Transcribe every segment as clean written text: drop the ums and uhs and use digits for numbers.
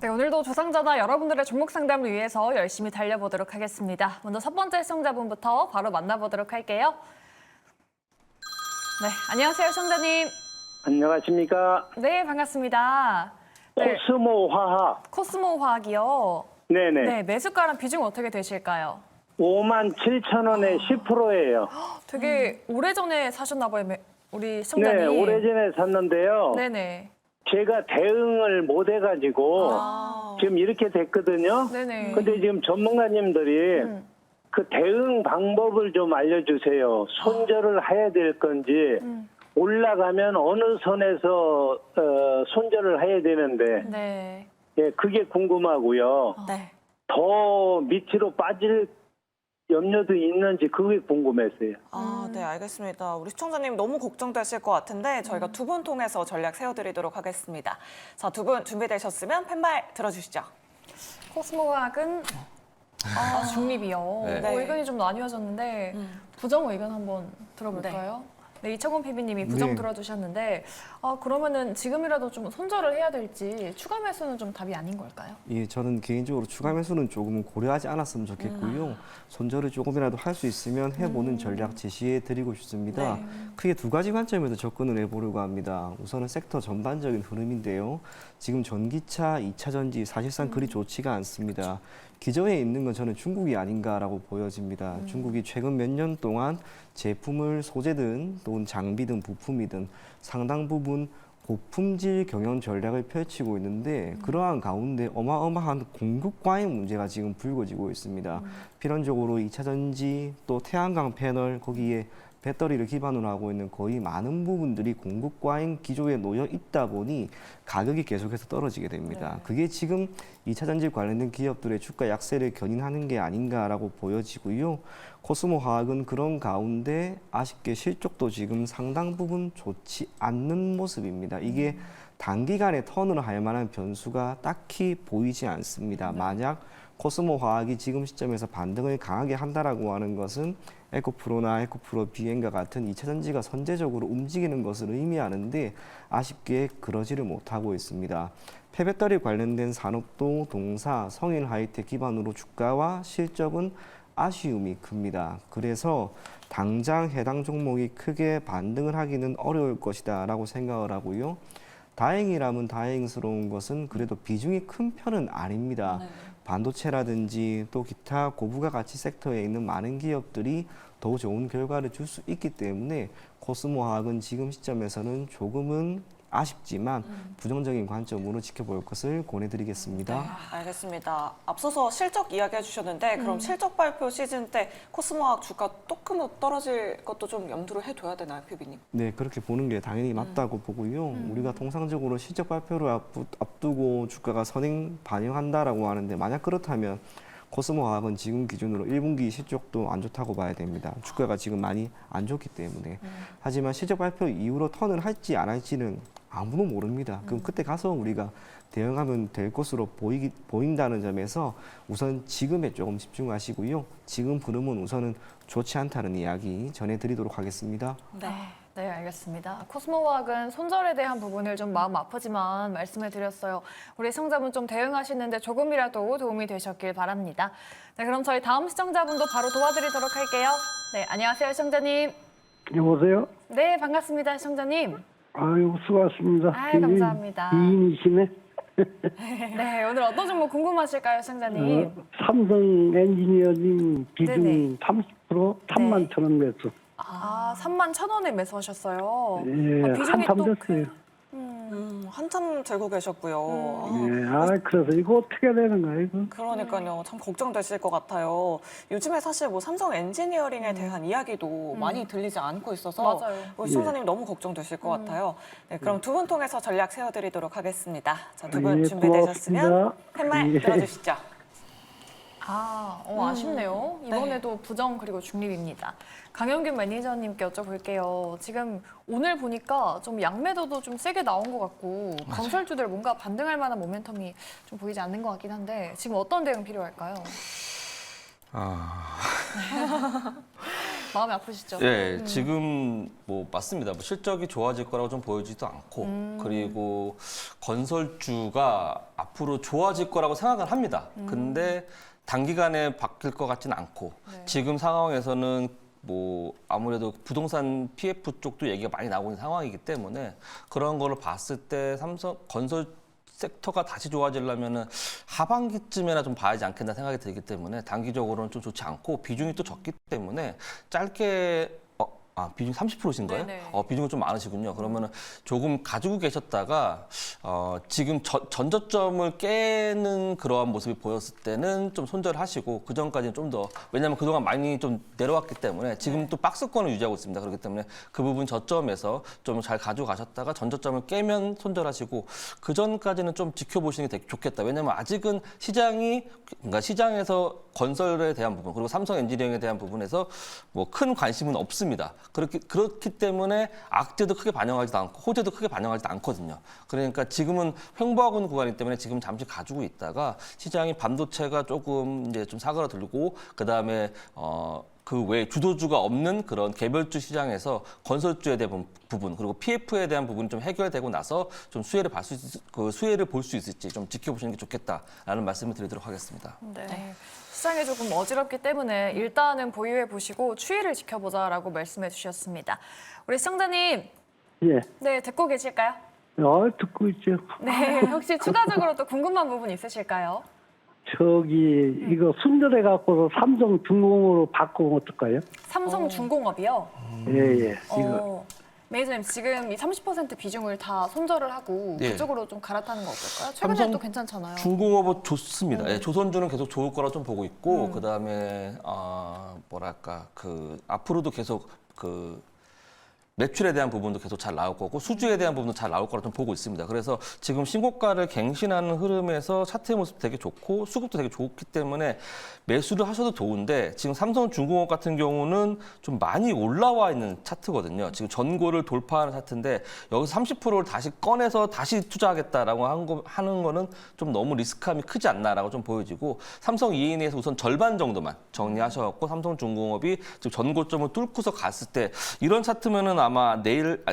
네, 오늘도 조상자나 여러분들의 종목 상담을 위해서 열심히 달려보도록 하겠습니다. 먼저 첫 번째 시청자분부터 바로 만나보도록 할게요. 네, 안녕하세요, 시청자님. 안녕하십니까. 네, 반갑습니다. 네, 코스모 화학. 코스모 화학이요. 네네. 네, 매수가랑 비중 어떻게 되실까요? 57,000원에 10%예요. 되게 오래전에 사셨나 봐요, 우리 시청자님. 네, 오래전에 샀는데요. 네네. 제가 대응을 못 해가지고 지금 이렇게 됐거든요. 네네. 근데 지금 전문가님들이 그 대응 방법을 좀 알려주세요. 손절을 해야 될 건지 올라가면 어느 선에서 손절을 해야 되는데 네. 예, 그게 궁금하고요. 네. 더 밑으로 빠질 염려도 있는지 그게 궁금했어요. 네, 알겠습니다. 우리 시청자님 너무 걱정되실 것 같은데 저희가 두 분 통해서 전략 세워드리도록 하겠습니다. 자, 두 분 준비되셨으면 팻말 들어주시죠. 코스모 화학은 중립이요. 네. 의견이 좀 나뉘어졌는데 부정 의견 한번 들어볼까요? 네, 이철곤 PB님이 부정 네. 들어주셨는데 그러면은 지금이라도 좀 손절을 해야 될지 추가 매수는 좀 답이 아닌 걸까요? 예, 저는 개인적으로 추가 매수는 조금 고려하지 않았으면 좋겠고요. 손절을 조금이라도 할 수 있으면 해보는 전략 제시해 드리고 싶습니다. 크게 두 가지 관점에서 접근을 해보려고 합니다. 우선은 섹터 전반적인 흐름인데요. 지금 전기차, 2차 전지 사실상 그리 좋지가 않습니다. 기저에 있는 건 저는 중국이 아닌가라고 보여집니다. 중국이 최근 몇 년 동안 제품을 소재든 또는 장비든 부품이든 상당 부분 고품질 경영 전략을 펼치고 있는데 그러한 가운데 어마어마한 공급 과잉 문제가 지금 불거지고 있습니다. 필연적으로 2차 전지 또 태양광 패널 거기에 배터리를 기반으로 하고 있는 거의 많은 부분들이 공급 과잉 기조에 놓여 있다 보니 가격이 계속해서 떨어지게 됩니다. 그게 지금 2차 전지 관련된 기업들의 주가 약세를 견인하는 게 아닌가라고 보여지고요. 코스모 화학은 그런 가운데 아쉽게 실적도 지금 상당 부분 좋지 않는 모습입니다. 이게 단기간에 턴을 할 만한 변수가 딱히 보이지 않습니다. 만약 코스모 화학이 지금 시점에서 반등을 강하게 한다라고 하는 것은 에코프로나 에코프로 비엔과 같은 2차 전지가 선제적으로 움직이는 것을 의미하는데 아쉽게 그러지를 못하고 있습니다. 폐배터리 관련된 산업도 동사, 성인 하이텍 기반으로 주가와 실적은 아쉬움이 큽니다. 그래서 당장 해당 종목이 크게 반등을 하기는 어려울 것이다 라고 생각을 하고요. 다행이라면 다행스러운 것은 그래도 비중이 큰 편은 아닙니다. 반도체라든지 또 기타 고부가 가치 섹터에 있는 많은 기업들이 더 좋은 결과를 줄 수 있기 때문에 코스모 화학은 지금 시점에서는 조금은 아쉽지만 부정적인 관점으로 지켜볼 것을 권해드리겠습니다. 알겠습니다. 앞서서 실적 이야기해 주셨는데 그럼 실적 발표 시즌 때 코스모화학 주가 조금 떨어질 것도 좀 염두를 해둬야 되나요, PB님? 네, 그렇게 보는 게 당연히 맞다고 보고요. 우리가 통상적으로 실적 발표를 앞두고 주가가 선행 반영한다라고 하는데 만약 그렇다면 코스모 화학은 지금 기준으로 1분기 실적도 안 좋다고 봐야 됩니다. 주가가 지금 많이 안 좋기 때문에. 하지만 실적 발표 이후로 턴을 할지 안 할지는 아무도 모릅니다. 그럼 그때 가서 우리가 대응하면 될 것으로 보인다는 점에서 우선 지금에 조금 집중하시고요. 지금 흐름은 우선은 좋지 않다는 이야기 전해드리도록 하겠습니다. 네, 알겠습니다. 코스모 화학은 손절에 대한 부분을 좀 마음 아프지만 말씀을 드렸어요. 우리 시청자분 좀 대응하시는데 조금이라도 도움이 되셨길 바랍니다. 네, 그럼 저희 다음 시청자분도 바로 도와드리도록 할게요. 네, 안녕하세요, 시청자님. 여보세요? 네, 반갑습니다, 시청자님. 아유, 수고하셨습니다. 아유, 감사합니다. 미인이시네. 네, 오늘 어떤 종목 궁금하실까요, 시청자님? 삼성 엔지니어링 비중 네네. 30% 31,000원 매수. 31,000원에 매수하셨어요. 예, 비중이 한참 또 됐어요. 한참 들고 계셨고요. 예, 그래서 이거 어떻게 되는 거야, 이거? 그러니까요. 참 걱정되실 것 같아요. 요즘에 사실 뭐 삼성 엔지니어링에 대한 이야기도 많이 들리지 않고 있어서 맞아요. 우리 시청자님 너무 걱정되실 것 같아요. 네, 그럼 두 분 통해서 전략 세워드리도록 하겠습니다. 자, 두 분 예, 준비되셨으면 고맙습니다. 팻말 예. 들어주시죠. 아쉽네요. 이번에도 부정 그리고 중립입니다. 강영균 매니저님께 여쭤볼게요. 지금 오늘 보니까 좀 양매도도 좀 세게 나온 것 같고 건설주들 뭔가 반등할 만한 모멘텀이 좀 보이지 않는 것 같긴 한데 지금 어떤 대응 필요할까요? 마음이 아프시죠? 예, 지금 뭐 맞습니다. 뭐 실적이 좋아질 거라고 좀 보여지지도 않고 그리고 건설주가 앞으로 좋아질 거라고 생각을 합니다. 근데 단기간에 바뀔 것 같지는 않고 네. 지금 상황에서는 뭐 아무래도 부동산 PF 쪽도 얘기가 많이 나오고 있는 상황이기 때문에 그런 거를 봤을 때 삼성 건설 섹터가 다시 좋아지려면은 하반기쯤에나 좀 봐야지 않겠나 생각이 들기 때문에 단기적으로는 좀 좋지 않고 비중이 또 적기 때문에 짧게 비중 30%신가요? 네네. 비중이 좀 많으시군요. 그러면은 조금 가지고 계셨다가 지금 전저점을 깨는 그러한 모습이 보였을 때는 좀 손절하시고 그 전까지는 좀 더 왜냐하면 그동안 많이 좀 내려왔기 때문에 지금 또 박스권을 유지하고 있습니다. 그렇기 때문에 그 부분 저점에서 좀 잘 가지고 가셨다가 전저점을 깨면 손절하시고 그 전까지는 좀 지켜보시는 게 되게 좋겠다. 왜냐하면 아직은 그러니까 시장에서 건설에 대한 부분 그리고 삼성 엔지니어링에 대한 부분에서 뭐 큰 관심은 없습니다. 그렇기 때문에 악재도 크게 반영하지도 않고 호재도 크게 반영하지도 않거든요. 그러니까 지금은 횡보하고 있는 구간이기 때문에 지금 잠시 가지고 있다가 시장이 반도체가 조금 이제 좀 사그라들고 그다음에 그 외에 주도주가 없는 그런 개별주 시장에서 건설주에 대한 부분 그리고 PF에 대한 부분이 좀 해결되고 나서 좀 수혜를 볼 수 있을지 좀 지켜보시는 게 좋겠다라는 말씀을 드리도록 하겠습니다. 네. 시장이 조금 어지럽기 때문에 일단은 보유해 보시고 추이를 지켜보자라고 말씀해 주셨습니다. 우리 시청자님, 예. 네, 듣고 계실까요? 듣고 있죠. 네, 혹시 추가적으로 또 궁금한 부분 있으실까요? 이거 순절해 갖고서 삼성중공으로 바꾸면 어떨까요? 삼성중공업이요? 예. 매니저님, 지금 이 30% 비중을 다 손절을 하고 예. 그쪽으로 좀 갈아타는 거 어떨까요? 최근에 삼성 또 괜찮잖아요. 중공업은 좋습니다. 예, 조선주는 계속 좋을 거라 좀 보고 있고 그다음에 앞으로도 계속 매출에 대한 부분도 계속 잘 나올 거고 수주에 대한 부분도 잘 나올 거라 좀 보고 있습니다. 그래서 지금 신고가를 갱신하는 흐름에서 차트의 모습 되게 좋고 수급도 되게 좋기 때문에 매수를 하셔도 좋은데 지금 삼성중공업 같은 경우는 좀 많이 올라와 있는 차트거든요. 지금 전고를 돌파하는 차트인데 여기서 30%를 다시 꺼내서 다시 투자하겠다라고 하는 거는 좀 너무 리스크함이 크지 않나라고 좀 보여지고 삼성 E&E에서 우선 절반 정도만 정리하셔갖고 삼성중공업이 지금 전고점을 뚫고서 갔을 때 이런 차트면은 아마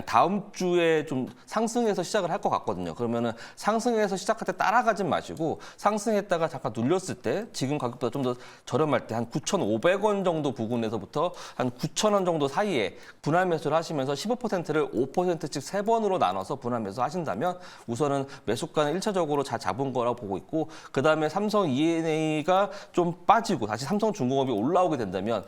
다음 주에 좀 상승해서 시작을 할 것 같거든요. 그러면은 상승해서 시작할 때 따라가진 마시고 상승했다가 잠깐 눌렸을 때 지금 가격보다 좀 더 저렴할 때 한 9,500원 정도 부근에서부터 한 9,000원 정도 사이에 분할 매수를 하시면서 15%를 5%씩 3번으로 나눠서 분할 매수 하신다면 우선은 매수가는 1차적으로 잘 잡은 거라고 보고 있고 그다음에 삼성 E&A가 좀 빠지고 다시 삼성중공업이 올라오게 된다면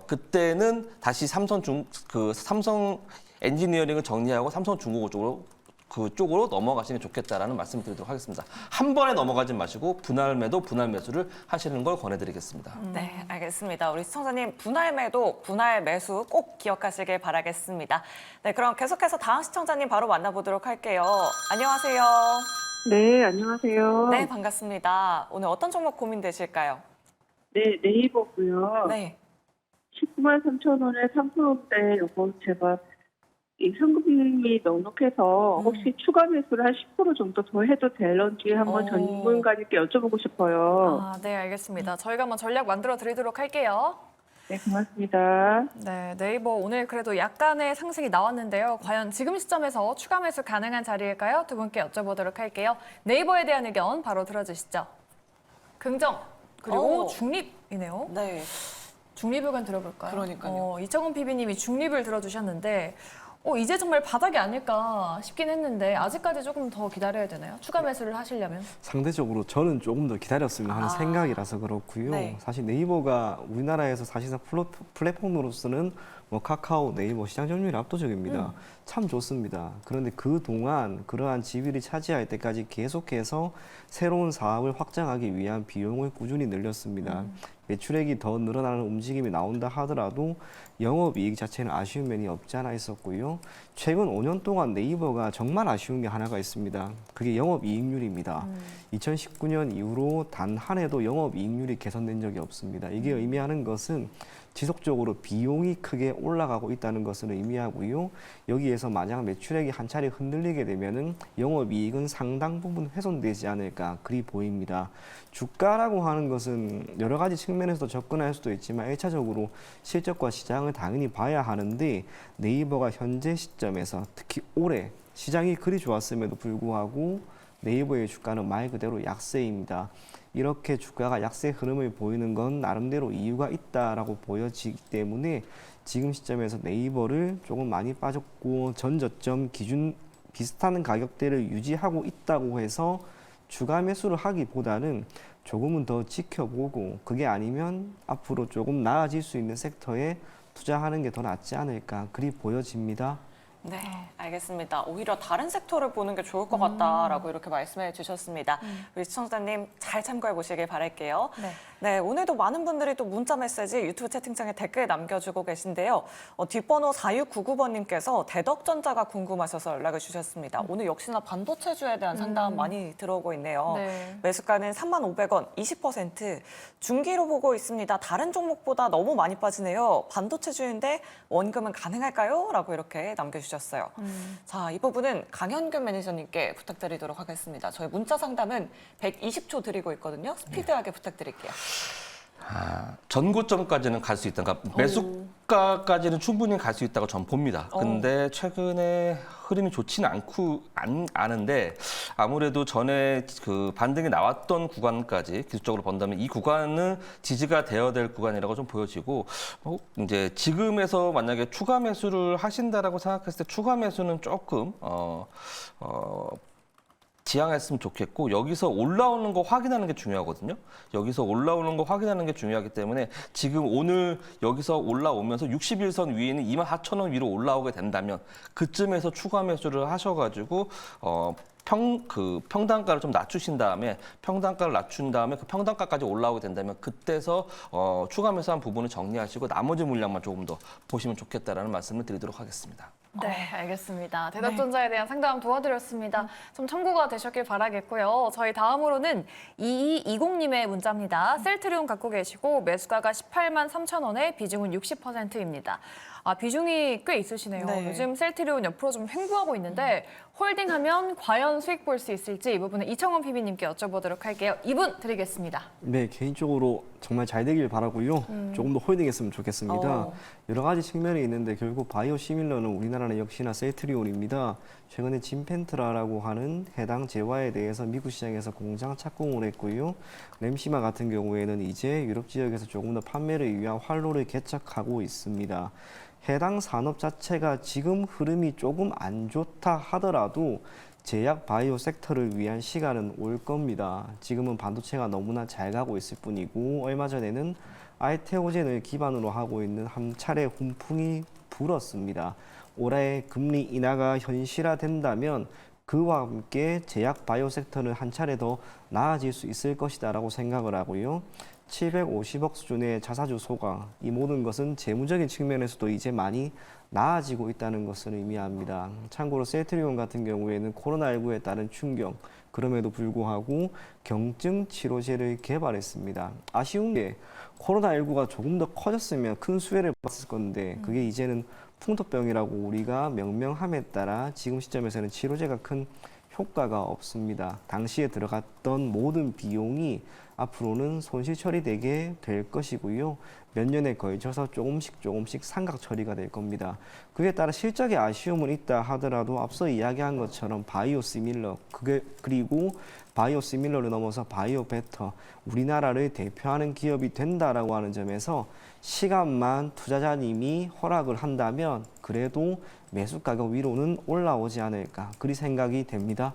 그때는 다시 삼성 엔지니어링을 정리하고 삼성중공업 그쪽으로 넘어가시는 게 좋겠다라는 말씀을 드리도록 하겠습니다. 한 번에 넘어가지 마시고 분할 매수를 하시는 걸 권해드리겠습니다. 네, 알겠습니다. 우리 시청자님 분할 매도, 분할 매수 꼭 기억하시길 바라겠습니다. 네, 그럼 계속해서 다음 시청자님 바로 만나보도록 할게요. 안녕하세요. 네, 안녕하세요. 네, 반갑습니다. 오늘 어떤 종목 고민되실까요? 네, 네이버고요. 네. 19만 3천 원에 3%인데 요거 제가 이 현금이 넉넉해서 혹시 추가 매수를 한 10% 정도 더 해도 될런지 한번 전문가님께 여쭤보고 싶어요. 네, 알겠습니다. 저희가 한번 전략 만들어 드리도록 할게요. 네, 고맙습니다. 네, 네이버 오늘 그래도 약간의 상승이 나왔는데요. 과연 지금 시점에서 추가 매수 가능한 자리일까요? 두 분께 여쭤보도록 할게요. 네이버에 대한 의견 바로 들어주시죠. 긍정, 그리고 중립이네요. 네. 중립 의견 들어볼까요? 그러니까요. 이창훈 PB님이 중립을 들어주셨는데 이제 정말 바닥이 아닐까 싶긴 했는데 아직까지 조금 더 기다려야 되나요? 추가 매수를 하시려면? 상대적으로 저는 조금 더 기다렸으면 하는 생각이라서 그렇고요. 네. 사실 네이버가 우리나라에서 사실상 플랫폼으로서는 뭐 카카오, 네이버 시장 점유율이 압도적입니다. 참 좋습니다. 그런데 그동안 그러한 지위를 차지할 때까지 계속해서 새로운 사업을 확장하기 위한 비용을 꾸준히 늘렸습니다. 매출액이 더 늘어나는 움직임이 나온다 하더라도 영업이익 자체는 아쉬운 면이 없지 않아 있었고요. 최근 5년 동안 네이버가 정말 아쉬운 게 하나가 있습니다. 그게 영업이익률입니다. 2019년 이후로 단 한 해도 영업이익률이 개선된 적이 없습니다. 이게 의미하는 것은 지속적으로 비용이 크게 올라가고 있다는 것을 의미하고요. 여기에서 만약 매출액이 한 차례 흔들리게 되면은 영업이익은 상당 부분 훼손되지 않을까 그리 보입니다. 주가라고 하는 것은 여러 가지 측면에서 접근할 수도 있지만 1차적으로 실적과 시장을 당연히 봐야 하는데 네이버가 현재 시점에서 특히 올해 시장이 그리 좋았음에도 불구하고 네이버의 주가는 말 그대로 약세입니다. 이렇게 주가가 약세 흐름을 보이는 건 나름대로 이유가 있다라고 보여지기 때문에 지금 시점에서 네이버를 조금 많이 빠졌고 전저점 기준 비슷한 가격대를 유지하고 있다고 해서 추가 매수를 하기보다는 조금은 더 지켜보고 그게 아니면 앞으로 조금 나아질 수 있는 섹터에 투자하는 게 더 낫지 않을까 그리 보여집니다. 네, 알겠습니다. 오히려 다른 섹터를 보는 게 좋을 것 같다라고 이렇게 말씀해 주셨습니다. 우리 시청자님 잘 참고해 보시길 바랄게요. 네. 네, 오늘도 많은 분들이 또 문자 메시지 유튜브 채팅창에 댓글 남겨주고 계신데요. 뒷번호 4699번님께서 대덕전자가 궁금하셔서 연락을 주셨습니다. 오늘 역시나 반도체주에 대한 상담 많이 들어오고 있네요. 네. 매수가는 35,500원, 20%. 중기로 보고 있습니다. 다른 종목보다 너무 많이 빠지네요. 반도체주인데 원금은 가능할까요? 라고 이렇게 남겨주셨어요. 자, 이 부분은 강현균 매니저님께 부탁드리도록 하겠습니다. 저희 문자 상담은 120초 드리고 있거든요. 스피드하게 부탁드릴게요. 전고점까지는 갈 수 있다. 그러니까 매수가까지는 충분히 갈 수 있다고 전 봅니다. 근데 최근에 흐름이 좋지는 않은데 아무래도 전에 그 반등이 나왔던 구간까지 기술적으로 본다면 이 구간은 지지가 되어야 될 구간이라고 좀 보여지고 이제 지금에서 만약에 추가 매수를 하신다라고 생각했을 때 추가 매수는 조금 지양했으면 좋겠고 여기서 올라오는 거 확인하는 게 중요하거든요. 여기서 올라오는 거 확인하는 게 중요하기 때문에 지금 오늘 여기서 올라오면서 61선 위에 있는 24,000원 위로 올라오게 된다면 그쯤에서 추가 매수를 하셔가지고 평단가를 좀 낮추신 다음에 평단가를 낮춘 다음에 그 평단가까지 올라오게 된다면 그때서 추가 매수한 부분을 정리하시고 나머지 물량만 조금 더 보시면 좋겠다라는 말씀을 드리도록 하겠습니다. 네, 알겠습니다. 대덕전자에 대한 상담 도와드렸습니다. 좀 참고가 되셨길 바라겠고요. 저희 다음으로는 2220님의 문자입니다. 셀트리온 갖고 계시고 매수가가 18만 3천 원에 비중은 60%입니다. 비중이 꽤 있으시네요. 네. 요즘 셀트리온 옆으로 좀 횡보하고 있는데 홀딩하면 과연 수익 볼 수 있을지 이 부분은 이청원 PB님께 여쭤보도록 할게요. 이분 드리겠습니다. 네, 개인적으로 정말 잘 되길 바라고요. 조금 더 홀딩했으면 좋겠습니다. 여러 가지 측면이 있는데 결국 바이오 시밀러는 우리나라는 역시나 셀트리온입니다. 최근에 진펜트라라고 하는 해당 재화에 대해서 미국 시장에서 공장 착공을 했고요. 램시마 같은 경우에는 이제 유럽 지역에서 조금 더 판매를 위한 활로를 개척하고 있습니다. 해당 산업 자체가 지금 흐름이 조금 안 좋다 하더라도 제약 바이오 섹터를 위한 시간은 올 겁니다. 지금은 반도체가 너무나 잘 가고 있을 뿐이고 얼마 전에는 알테오젠을 기반으로 하고 있는 한 차례 훈풍이 불었습니다. 올해 금리 인하가 현실화된다면 그와 함께 제약 바이오 섹터는 한 차례 더 나아질 수 있을 것이다라고 생각을 하고요. 750억 수준의 자사주 소강, 이 모든 것은 재무적인 측면에서도 이제 많이 나아지고 있다는 것을 의미합니다. 참고로 셀트리온 같은 경우에는 코로나19에 따른 충격, 그럼에도 불구하고 경증 치료제를 개발했습니다. 아쉬운 게 코로나19가 조금 더 커졌으면 큰 수혜를 봤을 건데 그게 이제는 풍토병이라고 우리가 명명함에 따라 지금 시점에서는 치료제가 큰 효과가 없습니다. 당시에 들어갔던 모든 비용이 앞으로는 손실 처리되게 될 것이고요. 몇 년에 걸쳐서 조금씩 삼각 처리가 될 겁니다. 그에 따라 실적에 아쉬움은 있다 하더라도 앞서 이야기한 것처럼 바이오 시밀러, 그리고 바이오 시밀러를 넘어서 바이오 베터, 우리나라를 대표하는 기업이 된다라고 하는 점에서 시간만 투자자님이 허락을 한다면 그래도 매수 가격 위로는 올라오지 않을까 그리 생각이 됩니다.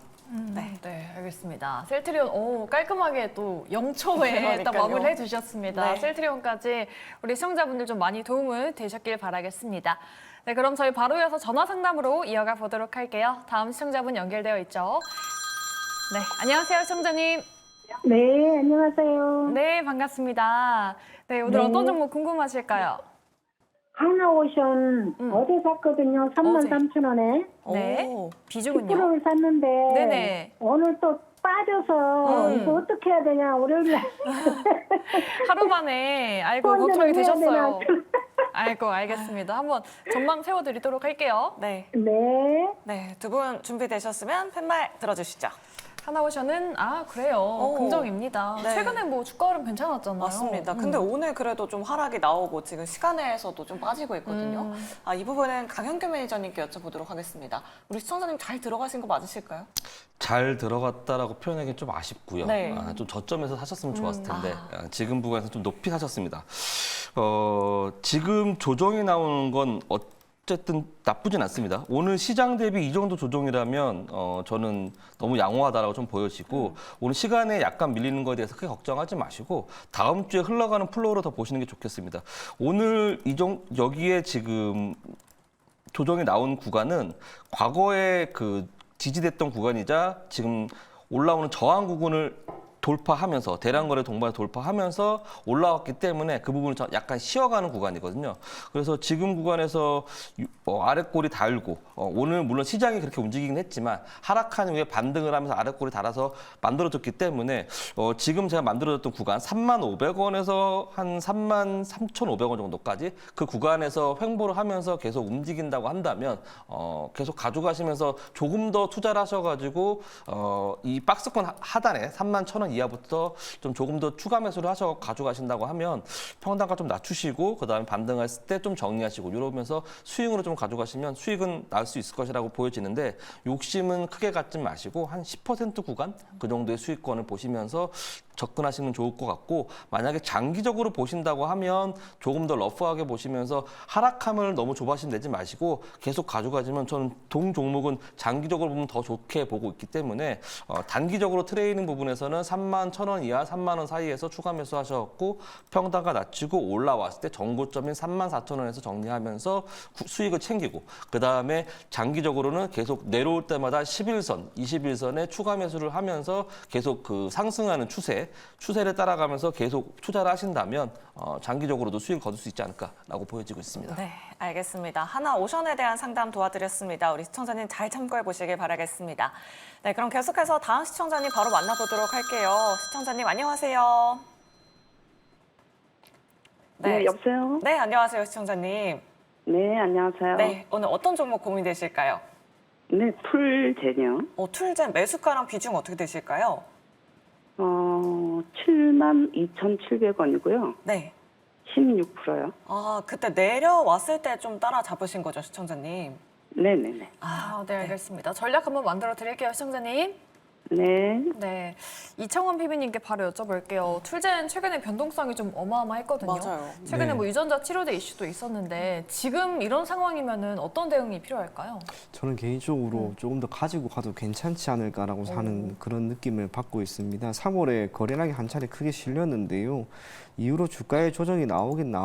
네, 알겠습니다. 셀트리온 깔끔하게 또 0초에 딱 그러니까요. 마무리해 주셨습니다. 네. 셀트리온까지 우리 시청자분들 좀 많이 도움을 되셨길 바라겠습니다. 네, 그럼 저희 바로 이어서 전화 상담으로 이어가 보도록 할게요. 다음 시청자분 연결되어 있죠. 네, 안녕하세요, 시청자님. 네, 안녕하세요. 네, 반갑습니다. 네, 오늘 네. 어떤 종목 궁금하실까요? 하나오션 어제 샀거든요. 33,000원에. 네, 오. 비중은요? 10%를 샀는데 네네. 오늘 또 빠져서 이거 어떻게 해야 되냐 월요일 날 하루 만에 아이고 혼자 걱정이 해야 되셨어요. 되나. 아이고 알겠습니다. 한번 전망 세워드리도록 할게요. 네. 네. 네, 두 분 준비되셨으면 팻말 들어주시죠. 하나오션은 그래요. 긍정입니다. 네. 최근에 뭐 주가 흐름 괜찮았잖아요. 맞습니다. 근데 오늘 그래도 좀 하락이 나오고 지금 시간에서도 좀 빠지고 있거든요. 이 부분은 강현규 매니저님께 여쭤보도록 하겠습니다. 우리 시청자님 잘 들어가신 거 맞으실까요? 잘 들어갔다라고 표현하기는 좀 아쉽고요. 네. 좀 저점에서 사셨으면 좋았을 텐데 지금 부분에서 좀 높이 사셨습니다. 지금 조정이 나오는 건 어쨌든 나쁘진 않습니다. 오늘 시장 대비 이 정도 조정이라면 저는 너무 양호하다라고 좀 보여지고 오늘 시간에 약간 밀리는 거에 대해서 크게 걱정하지 마시고 다음 주에 흘러가는 플로우로 더 보시는 게 좋겠습니다. 오늘 여기에 지금 조정이 나온 구간은 과거에 그 지지됐던 구간이자 지금 올라오는 저항 구간을 돌파하면서 대량거래 동반을 돌파하면서 올라왔기 때문에 그 부분을 약간 쉬어가는 구간이거든요. 그래서 지금 구간에서 아랫골이 달고 오늘 물론 시장이 그렇게 움직이긴 했지만 하락한 후에 반등을 하면서 아랫골이 달아서 만들어졌기 때문에 지금 제가 만들어졌던 구간 35,500원에서 한 33,500원 정도까지 그 구간에서 횡보를 하면서 계속 움직인다고 한다면 계속 가져가시면서 조금 더 투자를 하셔가지고 이 박스권 하단에 31,000원 이하부터 좀 조금 더 추가 매수를 하셔서 가져가신다고 하면 평단가 좀 낮추시고 그다음에 반등했을 때 좀 정리하시고 이러면서 스윙으로 좀 가져가시면 수익은 날 수 있을 것이라고 보여지는데 욕심은 크게 갖지 마시고 한 10% 구간 그 정도의 수익권을 보시면서 접근하시면 좋을 것 같고 만약에 장기적으로 보신다고 하면 조금 더 러프하게 보시면서 하락함을 너무 좁아시면 내지 마시고 계속 가져가시면 저는 동 종목은 장기적으로 보면 더 좋게 보고 있기 때문에 단기적으로 트레이딩 부분에서는 31,000원 이하 3만 원 사이에서 추가 매수하셨고 평단가 낮추고 올라왔을 때 정고점인 34,000원에서 정리하면서 수익을 챙기고 그다음에 장기적으로는 계속 내려올 때마다 11선, 21선에 추가 매수를 하면서 계속 그 상승하는 추세를 따라가면서 계속 투자를 하신다면 장기적으로도 수익을 거둘 수 있지 않을까라고 보여지고 있습니다. 네, 알겠습니다. 하나오션에 대한 상담 도와드렸습니다. 우리 시청자님 잘 참고해 보시길 바라겠습니다. 네, 그럼 계속해서 다음 시청자님 바로 만나보도록 할게요. 시청자님 안녕하세요. 네, 여보세요? 네, 안녕하세요, 시청자님. 네, 안녕하세요. 네, 오늘 어떤 종목 고민되실까요? 네, 풀제요. 툴젠 매수가랑 비중 어떻게 되실까요? 72,700원이고요. 네. 16%요. 그때 내려왔을 때 좀 따라 잡으신 거죠, 시청자님? 네네네. 네, 알겠습니다. 전략 한번 만들어 드릴게요, 시청자님. 네. 네, 이청원 PB님께 바로 여쭤볼게요. 툴젠 최근에 변동성이 좀 어마어마했거든요. 맞아요. 최근에 네. 뭐 유전자 치료제 이슈도 있었는데 지금 이런 상황이면은 어떤 대응이 필요할까요? 저는 개인적으로 조금 더 가지고 가도 괜찮지 않을까라고 하는 그런 느낌을 받고 있습니다. 3월에 거래량이 한 차례 크게 실렸는데요. 이후로 주가의 조정이 나오긴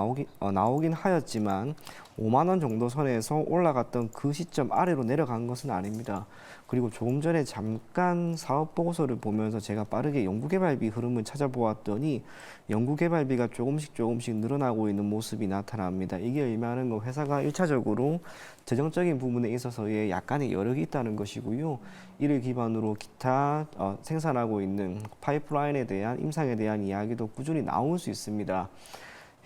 하였지만 5만 원 정도 선에서 올라갔던 그 시점 아래로 내려간 것은 아닙니다. 그리고 조금 전에 잠깐 사업 보고서를 보면서 제가 빠르게 연구개발비 흐름을 찾아보았더니 연구개발비가 조금씩 늘어나고 있는 모습이 나타납니다. 이게 의미하는 건 회사가 1차적으로 재정적인 부분에 있어서의 약간의 여력이 있다는 것이고요. 이를 기반으로 기타 생산하고 있는 파이프라인에 대한 임상에 대한 이야기도 꾸준히 나올 수 있습니다.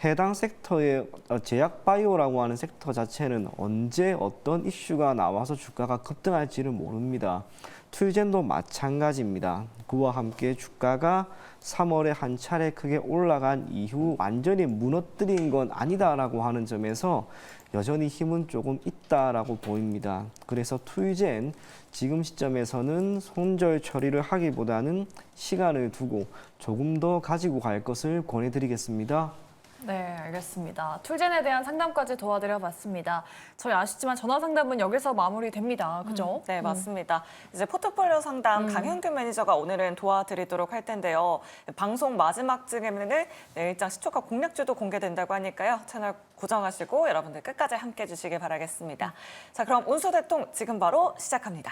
해당 섹터의 제약바이오라고 하는 섹터 자체는 언제 어떤 이슈가 나와서 주가가 급등할지를 모릅니다. 툴젠도 마찬가지입니다. 그와 함께 주가가 3월에 한 차례 크게 올라간 이후 완전히 무너뜨린 건 아니다라고 하는 점에서 여전히 힘은 조금 있다라고 보입니다. 그래서 툴젠 지금 시점에서는 손절 처리를 하기보다는 시간을 두고 조금 더 가지고 갈 것을 권해드리겠습니다. 네, 알겠습니다. 툴젠에 대한 상담까지 도와드려봤습니다. 저희 아시지만 전화 상담은 여기서 마무리됩니다. 그죠? 네, 맞습니다. 이제 포트폴리오 상담 강현규 매니저가 오늘은 도와드리도록 할 텐데요. 방송 마지막쯤에는 내일장 시초가 공략주도 공개된다고 하니까요. 채널 고정하시고 여러분들 끝까지 함께해 주시길 바라겠습니다. 자, 그럼 운수대통 지금 바로 시작합니다.